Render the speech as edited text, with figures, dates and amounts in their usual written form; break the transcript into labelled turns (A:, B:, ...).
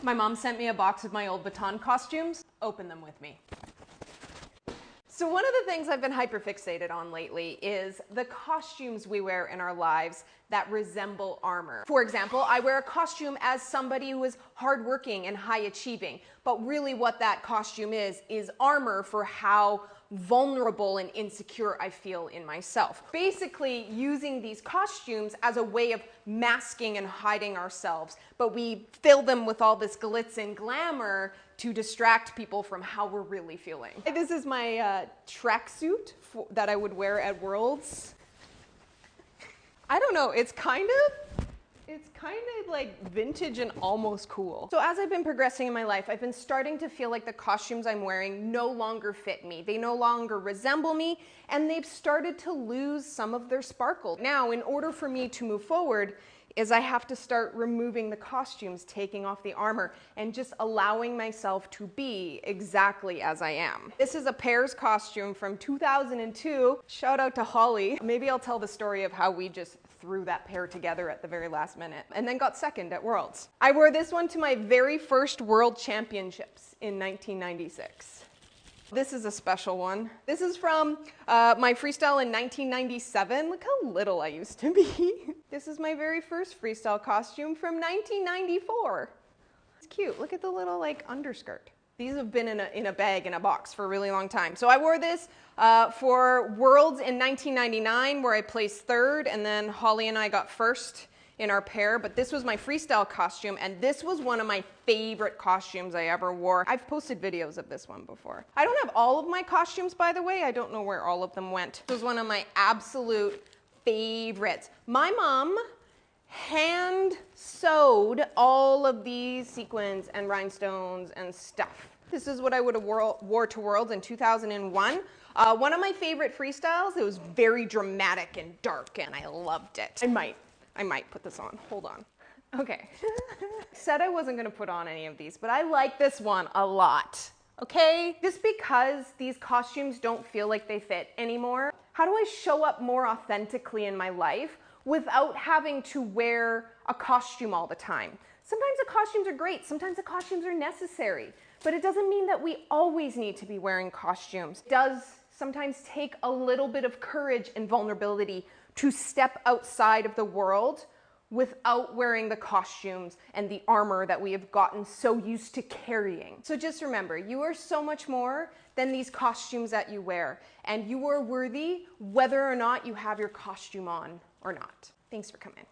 A: My mom sent me a box of my old Baton costumes. Open them with me. So one of the things I've been hyperfixated on lately is the costumes we wear in our lives that resemble armor. For example, I wear a costume as somebody who is hardworking and high achieving, but really what that costume is armor for how vulnerable and insecure I feel in myself. Basically using these costumes as a way of masking and hiding ourselves, but we fill them with all this glitz and glamour to distract people from how we're really feeling. This is my tracksuit that I would wear at Worlds. I don't know, it's kind of like vintage and almost cool. So as I've been progressing in my life, I've been starting to feel like the costumes I'm wearing no longer fit me. They no longer resemble me, and they've started to lose some of their sparkle. Now, in order for me to move forward, is I have to start removing the costumes, taking off the armor, and just allowing myself to be exactly as I am. This is a Pears costume from 2002. Shout out to Holly. Maybe I'll tell the story of how we just threw that pair together at the very last minute and then got second at Worlds. I wore this one to my very first World Championships in 1996. This is a special one. This is from my freestyle in 1997. Look how little I used to be. This is my very first freestyle costume from 1994. It's cute. Look at the little like underskirt. These have been in a bag, in a box for a really long time. So I wore this for Worlds in 1999 where I placed third, and then Holly and I got first in our pair, but this was my freestyle costume, and this was one of my favorite costumes I ever wore. I've posted videos of this one before. I don't have all of my costumes, by the way. I don't know where all of them went. This was one of my absolute favorites. My mom hand sewed all of these sequins and rhinestones and stuff. This is what I would have wore to Worlds in 2001. One of my favorite freestyles. It was very dramatic and dark, and I loved it. I might put this on. Hold on. Okay. Said I wasn't gonna put on any of these, but I like this one a lot. Okay? Just because these costumes don't feel like they fit anymore, how do I show up more authentically in my life without having to wear a costume all the time? Sometimes the costumes are great, sometimes the costumes are necessary, but it doesn't mean that we always need to be wearing costumes. It does sometimes take a little bit of courage and vulnerability to step outside of the world without wearing the costumes and the armor that we have gotten so used to carrying. So just remember, you are so much more than these costumes that you wear, and you are worthy whether or not you have your costume on or not. Thanks for coming.